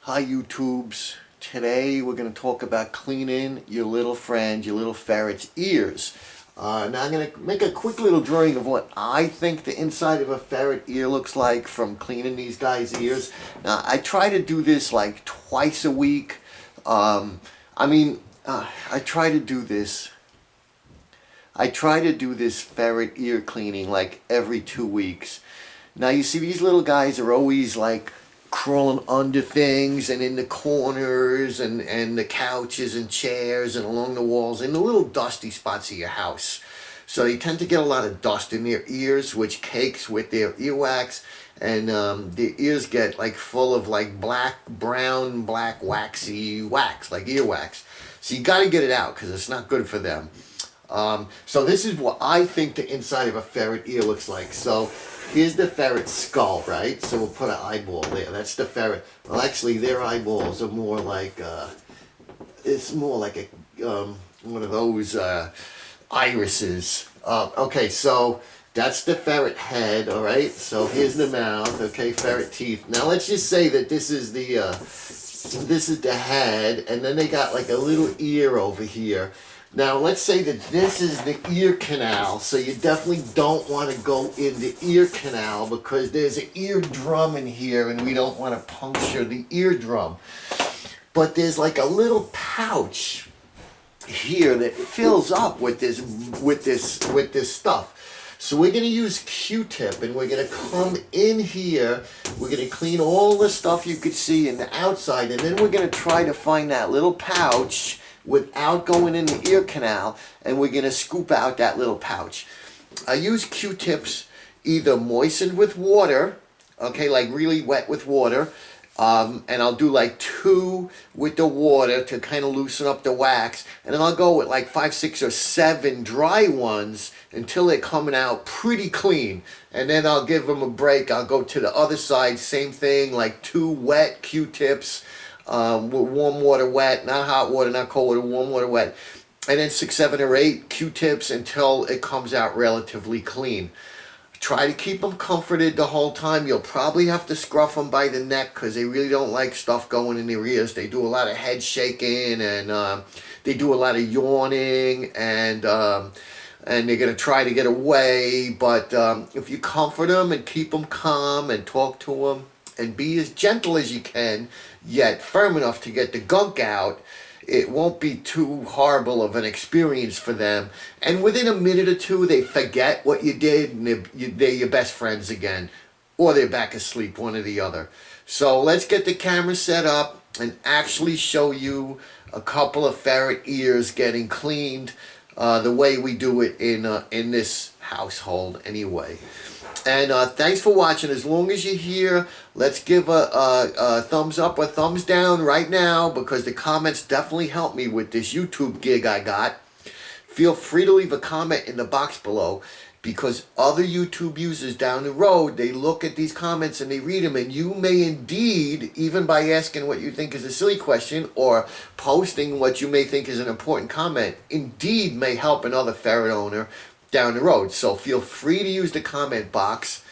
Hi YouTubes. Today we're going to talk about cleaning your little friend, your little ferret's ears. Now I'm going to make a quick little drawing of what I think the inside of a ferret ear looks like from cleaning these guys' ears. Now I try to do this like twice a week. I try to do this. I try to do this ferret ear cleaning like every 2 weeks. Now you see these little guys are always like crawling under things and in the corners and the couches and chairs and along the walls in the little dusty spots of your house. So they tend to get a lot of dust in their ears, which cakes with their earwax, and their ears get like full of like brown, black waxy wax, like earwax. So you got to get it out because it's not good for them. So this is what I think the inside of a ferret ear looks like. So here's the ferret skull, right? So we'll put an eyeball there. That's the ferret. Well, actually, their eyeballs are more like it's more like a one of those irises. Okay, so that's the ferret head. All right. So here's the mouth. Okay, ferret teeth. Now let's just say that this is the head, and then they got like a little ear over here. Now let's say that this is the ear canal, so you definitely don't want to go in the ear canal because there's an eardrum in here and we don't want to puncture the eardrum. But there's like a little pouch here that fills up with this stuff. So we're going to use Q-tip and we're going to come in here. We're going to clean all the stuff you could see in the outside, and then we're going to try to find that little pouch without going in the ear canal, and we're going to scoop out that little pouch. I use Q-tips either moistened with water, okay, like really wet with water, and I'll do like 2 with the water to kind of loosen up the wax, and then I'll go with like 5, 6, or 7 dry ones until they're coming out pretty clean, and then I'll give them a break. I'll go to the other side, same thing, like 2 wet Q-tips, with warm water wet, not hot water, not cold water, warm water wet, and then 6, 7, or 8 Q-tips until it comes out relatively clean. Try to keep them comforted the whole time. You'll probably have to scruff them by the neck because they really don't like stuff going in their ears. They do a lot of head shaking, and they do a lot of yawning, and they're going to try to get away. But if you comfort them and keep them calm and talk to them and be as gentle as you can, yet firm enough to get the gunk out, it won't be too horrible of an experience for them. And within a minute or 2, they forget what you did, and they're your best friends again. Or they're back asleep, one or the other. So let's get the camera set up and actually show you a couple of ferret ears getting cleaned the way we do it in this household anyway. And thanks for watching. As long as you're here, let's give a thumbs up or thumbs down right now, because the comments definitely help me with this YouTube gig I got. Feel free to leave a comment in the box below, because other YouTube users down the road, they look at these comments and they read them, and you may indeed, even by asking what you think is a silly question or posting what you may think is an important comment, indeed may help another ferret owner down the road. So feel free to use the comment box,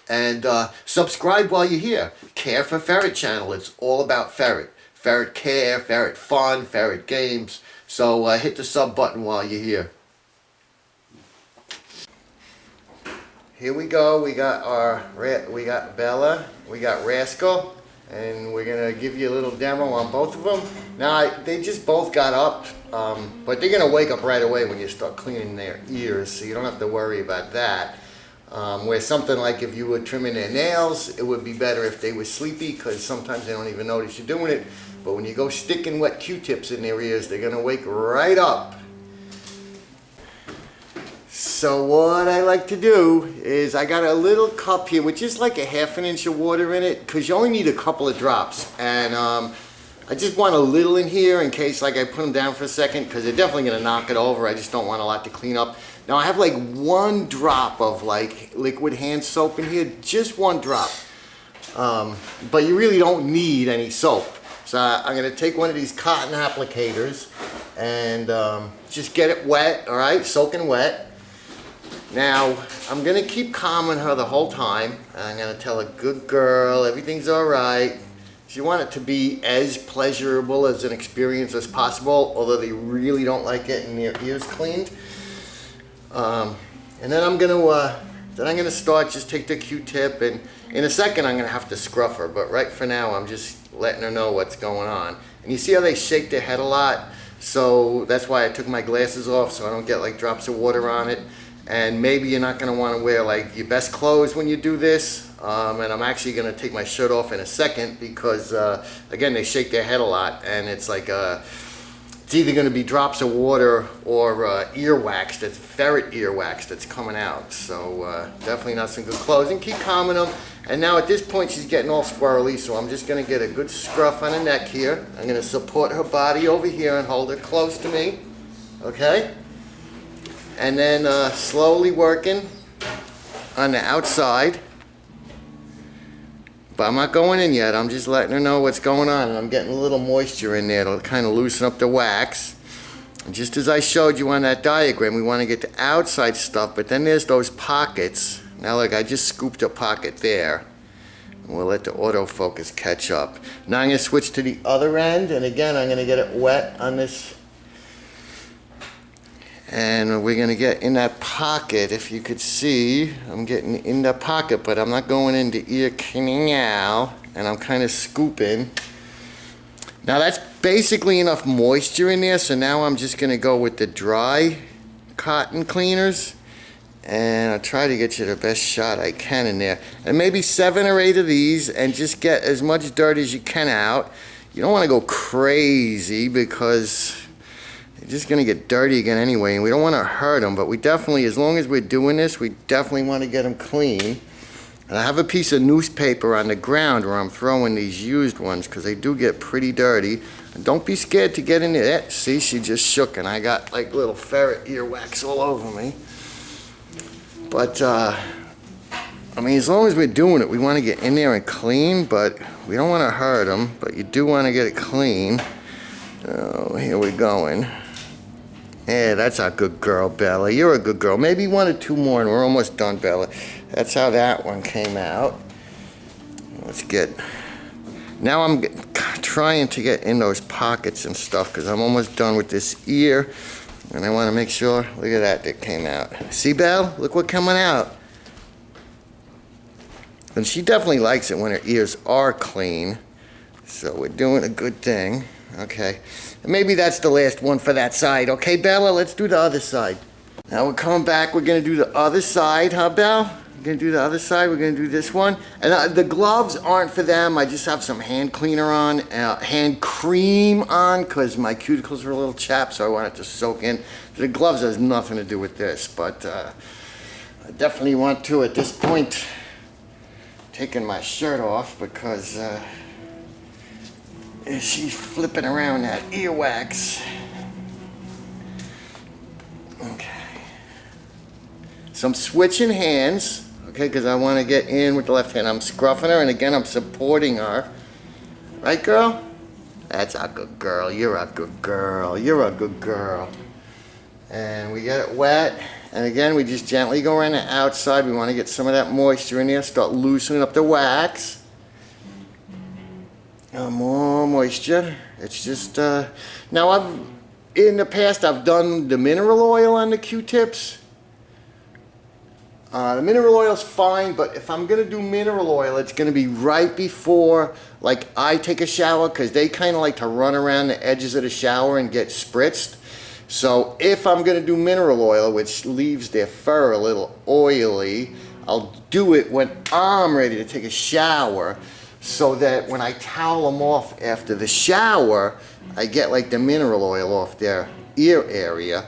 and subscribe while you're here. Care for Ferret channel. It's all about ferret. Ferret care, ferret fun, ferret games. So hit the sub button while you're here. Here we go. We got Bella, we got Rascal, and we're gonna give you a little demo on both of them. Now they just both got up, but they're gonna wake up right away when you start cleaning their ears, so you don't have to worry about that. Where something like if you were trimming their nails, it would be better if they were sleepy, because sometimes they don't even notice you're doing it. But when you go sticking wet Q-tips in their ears, they're gonna wake right up. So what I like to do is I got a little cup here with just like a 1/2 inch of water in it, because you only need a couple of drops, and I just want a little in here in case like I put them down for a second, because they're definitely going to knock it over. I just don't want a lot to clean up. Now I have like 1 drop of like liquid hand soap in here, just 1 drop, but you really don't need any soap. So I'm going to take one of these cotton applicators and just get it wet, all right, soaking wet. Now, I'm going to keep calming her the whole time. I'm going to tell her, good girl, everything's all right. So you want it to be as pleasurable as an experience as possible, although they really don't like getting their ears cleaned. And then I'm gonna start, just take the Q-tip, and in a second I'm gonna have to scruff her, but right for now I'm just letting her know what's going on. And you see how they shake their head a lot? So that's why I took my glasses off, so I don't get like drops of water on it. And maybe you're not gonna wanna wear like your best clothes when you do this. And I'm actually gonna take my shirt off in a second because again, they shake their head a lot, and it's like it's either gonna be drops of water or earwax, that's ferret earwax that's coming out. So definitely not some good clothes, and keep calming them. And now at this point she's getting all squirrely, so I'm just gonna get a good scruff on her neck here. I'm gonna support her body over here and hold her close to me, okay? And then slowly working on the outside. But I'm not going in yet, I'm just letting her know what's going on, and I'm getting a little moisture in there to kind of loosen up the wax. And just as I showed you on that diagram, we want to get the outside stuff, but then there's those pockets. Now look, I just scooped a pocket there. And we'll let the autofocus catch up. Now I'm going to switch to the other end, and again I'm going to get it wet on this. And we're going to get in that pocket. If you could see, I'm getting in the pocket, but I'm not going into ear canal, and I'm kind of scooping. Now that's basically enough moisture in there, so now I'm just going to go with the dry cotton cleaners, and I'll try to get you the best shot I can in there. And maybe 7 or 8 of these, and just get as much dirt as you can out. You don't want to go crazy because they're just going to get dirty again anyway, and we don't want to hurt them, but we definitely, as long as we're doing this, we definitely want to get them clean. And I have a piece of newspaper on the ground where I'm throwing these used ones because they do get pretty dirty. And don't be scared to get in there. See, she just shook, and I got like little ferret earwax all over me. But, I mean, as long as we're doing it, we want to get in there and clean, but we don't want to hurt them, but you do want to get it clean. Oh, here we're going. Yeah, that's a good girl, Bella. You're a good girl. Maybe 1 or 2 more, and we're almost done, Bella. That's how that one came out. Let's get... Now I'm trying to get in those pockets and stuff because I'm almost done with this ear. And I want to make sure... Look at that, that came out. See, Belle? Look what coming out. And she definitely likes it when her ears are clean. So we're doing a good thing. Okay, and maybe that's the last one for that side. Okay, Bella, let's do the other side. Now we're coming back. We're going to do the other side, huh, Belle? We're going to do the other side. We're going to do this one. And the gloves aren't for them. I just have some hand cleaner on, hand cream on, because my cuticles are a little chapped, so I want it to soak in. The gloves has nothing to do with this, but I definitely want to, at this point, taking my shirt off because... she's flipping around that earwax. Okay. So I'm switching hands, okay, because I want to get in with the left hand. I'm scruffing her, and again, I'm supporting her. Right, girl? That's a good girl. You're a good girl. You're a good girl. And we get it wet. And again, we just gently go around the outside. We want to get some of that moisture in there. Start loosening up the wax. More moisture. It's just now in the past I've done the mineral oil on the Q-tips. The mineral oil's fine, but if I'm gonna do mineral oil, it's gonna be right before, like, I take a shower, because they kind of like to run around the edges of the shower and get spritzed. So if I'm gonna do mineral oil, which leaves their fur a little oily, I'll do it when I'm ready to take a shower, so that when I towel them off after the shower, I get like the mineral oil off their ear area.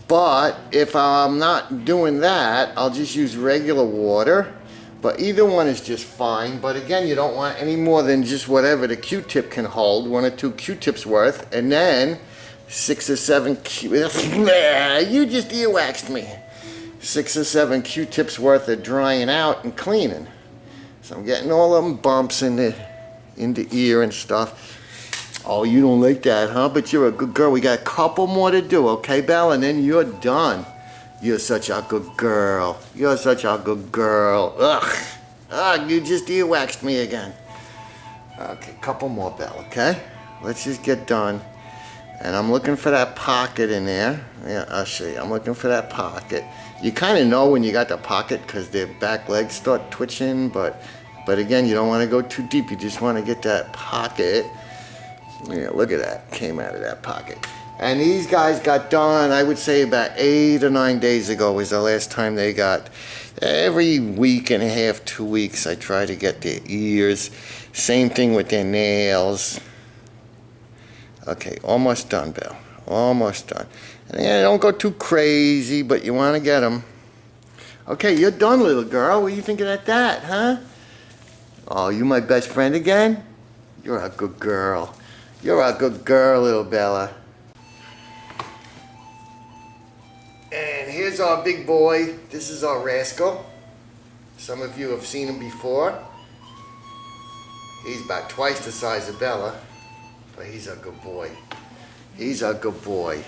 But if I'm not doing that, I'll just use regular water. But either one is just fine. But again, you don't want any more than just whatever the Q-tip can hold, 1 or 2 Q-tips worth, and then 6 or 7 you just earwaxed me. 6 or 7 Q-tips worth of drying out and cleaning. So I'm getting all of them bumps in the ear and stuff. Oh, you don't like that, huh? But you're a good girl. We got a couple more to do, okay, Belle? And then you're done. You're such a good girl. You're such a good girl. Ugh. Ugh, you just earwaxed me again. Okay, couple more, Belle, okay? Let's just get done. And I'm looking for that pocket in there. Yeah, I'll show you. I'm looking for that pocket. You kind of know when you got the pocket because their back legs start twitching, but again, you don't want to go too deep. You just want to get that pocket. Yeah, look at that. Came out of that pocket. And these guys got done, I would say about 8 or 9 days ago was the last time they got. Every week and a half, 2 weeks, I try to get their ears. Same thing with their nails. Okay, almost done, Bill. Almost done. And yeah, don't go too crazy, but you want to get them. Okay, you're done, little girl. What do you think of that, huh? Oh, you my best friend again? You're a good girl. You're a good girl, little Bella. And here's our big boy. This is our Rascal. Some of you have seen him before. He's about twice the size of Bella, but he's a good boy. He's a good boy.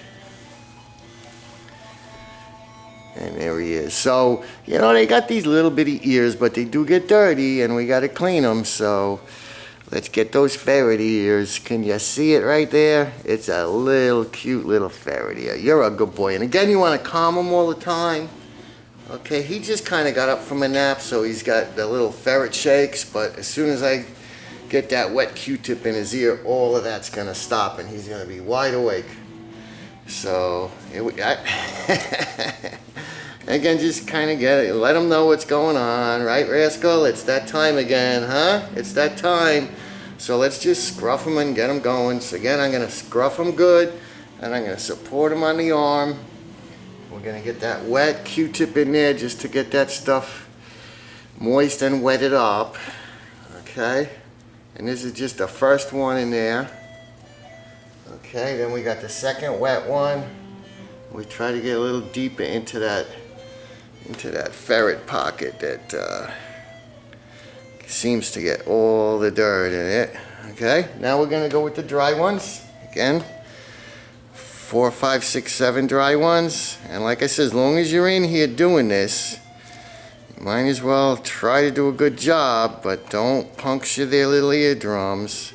And there he is. So, you know, they got these little bitty ears, but they do get dirty, and we got to clean them. So, let's get those ferret ears. Can you see it right there? It's a little cute little ferret ear. You're a good boy. And again, you want to calm him all the time. Okay, he just kind of got up from a nap, so he's got the little ferret shakes. But as soon as I get that wet Q-tip in his ear, all of that's going to stop, and he's going to be wide awake. So, again, just kind of get it. Let him know what's going on. Right, Rascal? It's that time again, huh? It's that time. So let's just scruff him and get him going. So again, I'm going to scruff him good, and I'm going to support him on the arm. We're going to get that wet Q-tip in there just to get that stuff moist and wetted up. Okay? And this is just the first one in there. Okay, then we got the second wet one. We try to get a little deeper into that ferret pocket that seems to get all the dirt in it. Okay, now we're gonna go with the dry ones. Again, 4, 5, 6, 7 dry ones. And like I said, as long as you're in here doing this, you might as well try to do a good job, but don't puncture their little eardrums.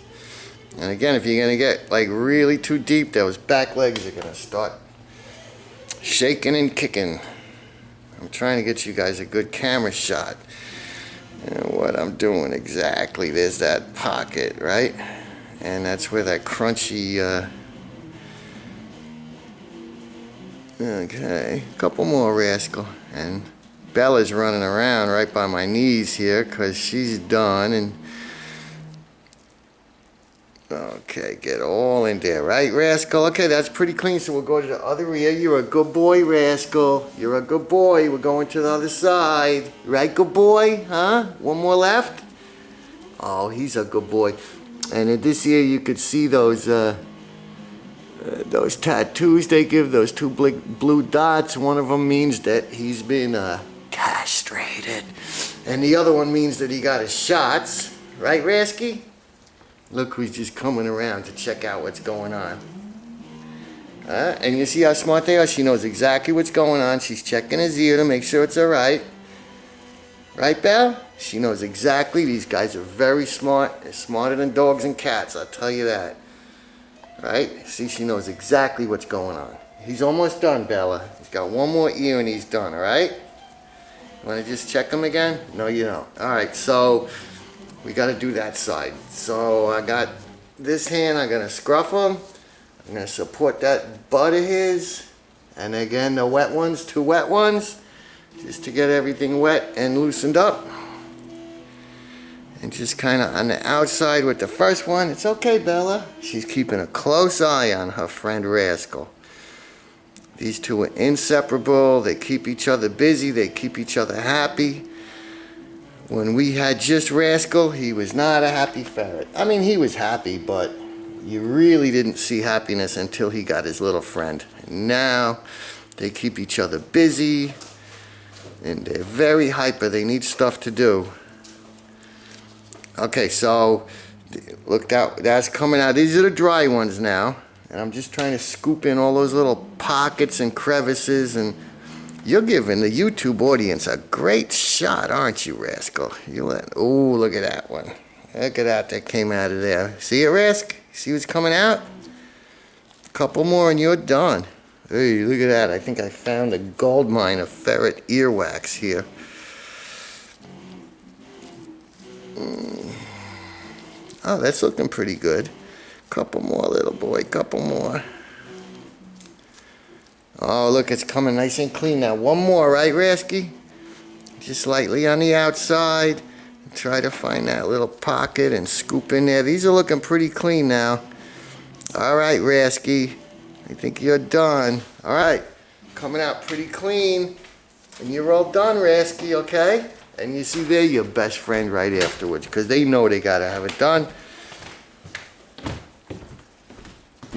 And again, if you're gonna get like really too deep, those back legs are gonna start shaking and kicking. I'm trying to get you guys a good camera shot. And what I'm doing exactly, there's that pocket, right? And that's where that crunchy, okay, a couple more, Rascal. And Bella's running around right by my knees here because she's done. And okay, get all in there, right, Rascal? Okay, that's pretty clean, so we'll go to the other ear. You're a good boy, Rascal. You're a good boy. We're going to the other side. Right, good boy? Huh? One more left? Oh, he's a good boy. And in this ear, you could see those tattoos they give, those 2 blue dots. One of them means that he's been castrated. And the other one means that he got his shots. Right, Rasky? Look who's just coming around to check out what's going on. And you see how smart they are? She knows exactly what's going on. She's checking his ear to make sure it's all right. Right, Belle? She knows exactly. These guys are very smart. They're smarter than dogs and cats, I'll tell you that. Right? See, she knows exactly what's going on. He's almost done, Bella. He's got one more ear and he's done, all right? You want to just check him again? No, you don't. All right, so we got to do that side. So I got this hand, I'm going to scruff him. I'm going to support that butt of his. And again, the wet ones, 2 wet ones, just to get everything wet and loosened up. And just kind of on the outside with the first one. It's okay, Bella. She's keeping a close eye on her friend Rascal. These two are inseparable. They keep each other busy. They keep each other happy. When we had just Rascal, he was not a happy ferret. I mean, he was happy, but you really didn't see happiness until he got his little friend. And now they keep each other busy, and they're very hyper. They need stuff to do. Okay, so look out, that's coming out. These are the dry ones now. And I'm just trying to scoop in all those little pockets and crevices, and you're giving the YouTube audience a great shot, aren't you, Rascal? Oh, look at that one. Look at that came out of there. See it, Rask? See what's coming out? A couple more and you're done. Hey, look at that. I think I found a gold mine of ferret earwax here. Oh, that's looking pretty good. Couple more, little boy, couple more. Oh, look, it's coming nice and clean now. One more, right, Rasky? Just lightly on the outside. Try to find that little pocket and scoop in there. These are looking pretty clean now. All right, Rasky. I think you're done. All right. Coming out pretty clean. And you're all done, Rasky, okay? And you see they're your best friend right afterwards because they know they got to have it done.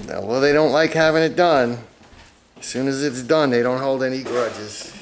Now, well, they don't like having it done. As soon as it's done, they don't hold any grudges.